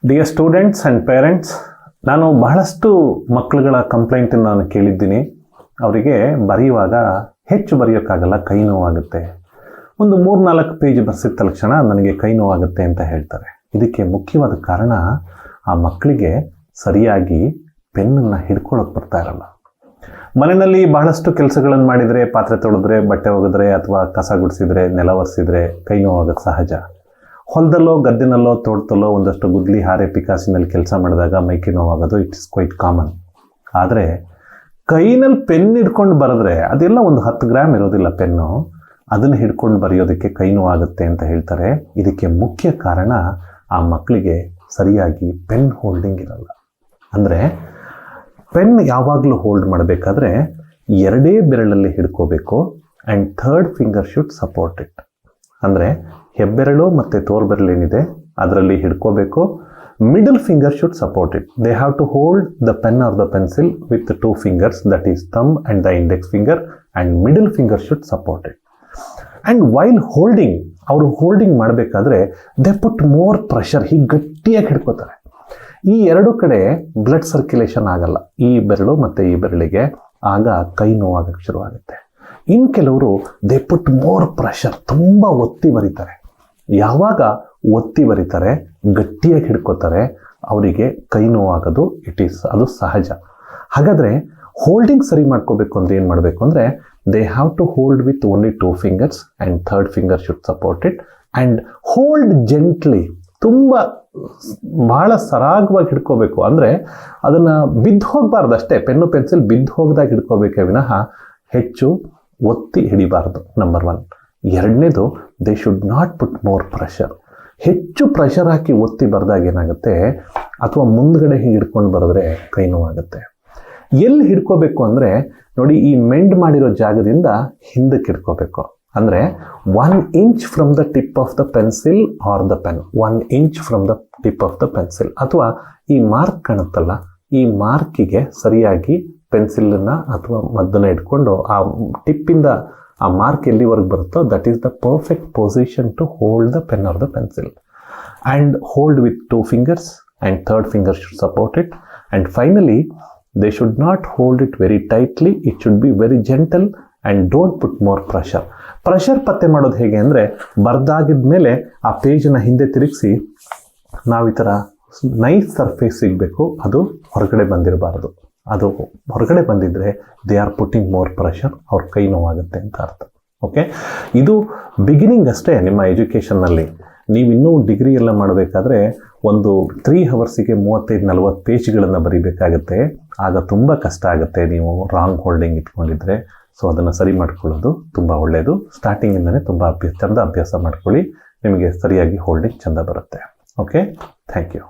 Dear students and parents, ನಾನು ಬಹಳಷ್ಟು ಮಕ್ಕಳುಗಳ ಕಂಪ್ಲೇಂಟನ್ನು ನಾನು ಕೇಳಿದ್ದೀನಿ. ಅವರಿಗೆ ಬರೆಯುವಾಗ ಹೆಚ್ಚು ಬರೆಯೋಕ್ಕಾಗಲ್ಲ, ಕೈ ನೋವಾಗುತ್ತೆ. ಒಂದು 3-4 ಪೇಜ್ ಬರ್ಸಿದ ತಕ್ಷಣ ನನಗೆ ಕೈ ನೋವಾಗುತ್ತೆ ಅಂತ ಹೇಳ್ತಾರೆ. ಇದಕ್ಕೆ ಮುಖ್ಯವಾದ ಕಾರಣ ಆ ಮಕ್ಕಳಿಗೆ ಸರಿಯಾಗಿ ಪೆನ್ನನ್ನು ಹಿಡ್ಕೊಳ್ಳೋಕೆ ಬರ್ತಾ ಇರಲ್ಲ. ಮನೆಯಲ್ಲಿ ಬಹಳಷ್ಟು ಕೆಲಸಗಳನ್ನು ಮಾಡಿದರೆ, ಪಾತ್ರೆ ತೊಳೆದ್ರೆ, ಬಟ್ಟೆ ಒಗೆದ್ರೆ ಅಥವಾ ಕಸ ಗುಡಿಸಿದ್ರೆ, ನೆಲ ಒರೆಸಿದ್ರೆ ಕೈ ನೋವಾಗೋದು ಸಹಜ. ಹೊಲದಲ್ಲೋ ಗದ್ದೆನಲ್ಲೋ ತೋಟದಲ್ಲೋ ಒಂದಷ್ಟು ಗುದ್ಲಿ ಹಾರೆ ಪಿಕಾಸಿನಲ್ಲಿ ಕೆಲಸ ಮಾಡಿದಾಗ ಮೈಕೈ ನೋವಾಗೋದು ಇಟ್ಸ್ ಕ್ವೈಟ್ ಕಾಮನ್. ಆದರೆ ಕೈನಲ್ಲಿ ಪೆನ್ ಹಿಡ್ಕೊಂಡು ಬರೆದ್ರೆ ಅದೆಲ್ಲ ಒಂದು 10 ಗ್ರಾಮ್ ಇರೋದಿಲ್ಲ ಪೆನ್ನು, ಅದನ್ನು ಹಿಡ್ಕೊಂಡು ಬರೆಯೋದಕ್ಕೆ ಕೈ ನೋವಾಗುತ್ತೆ ಅಂತ ಹೇಳ್ತಾರೆ. ಇದಕ್ಕೆ ಮುಖ್ಯ ಕಾರಣ ಆ ಮಕ್ಕಳಿಗೆ ಸರಿಯಾಗಿ ಪೆನ್ ಹೋಲ್ಡಿಂಗ್ ಇರಲ್ಲ. ಅಂದರೆ ಪೆನ್ ಯಾವಾಗಲೂ ಹೋಲ್ಡ್ ಮಾಡಬೇಕಾದ್ರೆ 2 ಬೆರಳಲ್ಲಿ ಹಿಡ್ಕೋಬೇಕು and 3rd finger should support it. ಅಂದರೆ ಹೆಬ್ಬೆರಳು ಮತ್ತು ತೋರ್ಬೆರಳು ಏನಿದೆ ಅದರಲ್ಲಿ ಹಿಡ್ಕೋಬೇಕು. Middle finger should support it. They have to hold the pen or the pencil with 2 fingers, that is thumb and the index finger, and middle finger should support it. And while holding, ಅವರು holding ಮಾಡಬೇಕಾದ್ರೆ they put more pressure, ಹೀಗೆ ಗಟ್ಟಿಯಾಗಿ ಹಿಡ್ಕೋತಾರೆ. ಈ 2 ಕಡೆ blood circulation ಆಗಲ್ಲ, ಈ ಬೆರಳು ಮತ್ತು ಈ ಬೆರಳಿಗೆ. ಆಗ ಕೈ ನೋವಾಗಕ್ಕೆ ಶುರುವಾಗುತ್ತೆ. ಇನ್ನು ಕೆಲವರು ದೇ ಪುಟ್ ಮೋರ್ ಪ್ರೆಷರ್, ತುಂಬ ಒತ್ತಿ ಬರೀತಾರೆ. ಯಾವಾಗ ಒತ್ತಿ ಬರೀತಾರೆ, ಗಟ್ಟಿಯಾಗಿ ಹಿಡ್ಕೋತಾರೆ, ಅವರಿಗೆ ಕೈ ನೋವಾಗೋದು ಅದು ಸಹಜ. ಹಾಗಾದರೆ ಹೋಲ್ಡಿಂಗ್ ಸರಿ ಮಾಡ್ಕೋಬೇಕು ಅಂದರೆ ಏನು ಮಾಡಬೇಕು ಅಂದರೆ, they have to hold with only 2 fingers and 3rd finger should support it and hold gently. ತುಂಬ ಭಾಳ ಸರಾಗವಾಗಿ ಹಿಡ್ಕೋಬೇಕು. ಅಂದರೆ ಅದನ್ನು ಬಿದ್ದು ಹೋಗಬಾರ್ದು ಅಷ್ಟೇ, ಪೆನ್ನು ಪೆನ್ಸಿಲ್ ಬಿದ್ದು ಹೋಗದಾಗ ಹಿಡ್ಕೋಬೇಕೇ ವಿನಃ ಹೆಚ್ಚು ಒತ್ತಿ ಹಿಡಿಬಾರ್ದು. ನಂಬರ್ 1. 2ನೇದು, they should not put more pressure. ಹೆಚ್ಚು ಪ್ರೆಷರ್ ಹಾಕಿ ಒತ್ತಿ ಬರೆದಾಗ ಏನಾಗುತ್ತೆ, ಅಥವಾ ಮುಂದ್ಗಡೆ ಹೀಗೆ ಹಿಡ್ಕೊಂಡು ಬರೆದ್ರೆ ಕೈ ನೋವಾಗುತ್ತೆ. ಎಲ್ಲಿ ಹಿಡ್ಕೋಬೇಕು ಅಂದರೆ ನೋಡಿ, ಈ ಮೆಂಡ್ ಮಾಡಿರೋ ಜಾಗದಿಂದ ಹಿಂದಕ್ಕೆ ಹಿಡ್ಕೋಬೇಕು. ಅಂದರೆ 1 inch from the tip of the pencil are the pen, 1 inch from the tip of the pencil. ಅಥವಾ ಈ ಮಾರ್ಕ್ ಕಾಣುತ್ತಲ್ಲ, ಈ ಮಾರ್ಕಿಗೆ ಸರಿಯಾಗಿ ಪೆನ್ಸಿಲನ್ನು ಅಥವಾ ಮದ್ದನ್ನು ಇಟ್ಕೊಂಡು ಆ ಟಿಪ್ಪಿಂದ ಆ ಮಾರ್ಕ್ ಎಲ್ಲಿವರೆಗೆ ಬರುತ್ತೋ that is the perfect position to hold the pen or the pencil. And hold with 2 fingers and 3rd finger should support it. And finally they should not hold it very tightly, it should be very gentle and don't put more pressure. Pressure ಪತ್ತೆ ಮಾಡೋದು ಹೇಗೆ ಅಂದರೆ, ಬರ್ದಾಗಿದ ಮೇಲೆ ಆ ಪೇಜನ್ನು ಹಿಂದೆ ತಿರುಗಿಸಿ ನಾವು ಈ ಥರ ನೈಸ್ ಸರ್ಫೇಸ್ ಸಿಗಬೇಕು, ಅದು ಹೊರಗಡೆ ಬಂದಿರಬಾರ್ದು. ಅದು ಹೊರಗಡೆ ಬಂದಿದ್ದರೆ they are putting more pressure, ಅವ್ರ ಕೈ ನೋವಾಗುತ್ತೆ ಅಂತ ಅರ್ಥ. ಓಕೆ, ಇದು ಬಿಗಿನಿಂಗ್ ಅಷ್ಟೇ ನಿಮ್ಮ ಎಜುಕೇಷನ್ನಲ್ಲಿ. ನೀವು ಇನ್ನೂ ಡಿಗ್ರಿ ಎಲ್ಲ ಮಾಡಬೇಕಾದ್ರೆ ಒಂದು 3 ಅವರ್ಸಿಗೆ 35-40 ಪೇಜ್ಗಳನ್ನು ಬರೀಬೇಕಾಗತ್ತೆ. ಆಗ ತುಂಬ ಕಷ್ಟ ಆಗುತ್ತೆ ನೀವು ರಾಂಗ್ ಹೋಲ್ಡಿಂಗ್ ಇಟ್ಕೊಂಡಿದ್ರೆ. ಸೊ ಅದನ್ನು ಸರಿ ಮಾಡ್ಕೊಳ್ಳೋದು ತುಂಬ ಒಳ್ಳೆಯದು. ಸ್ಟಾರ್ಟಿಂಗಿಂದನೇ ತುಂಬ ಚಂದ ಅಭ್ಯಾಸ ಮಾಡ್ಕೊಳ್ಳಿ, ನಿಮಗೆ ಸರಿಯಾಗಿ ಹೋಲ್ಡಿಂಗ್ ಚಂದ ಬರುತ್ತೆ. Okay, thank you.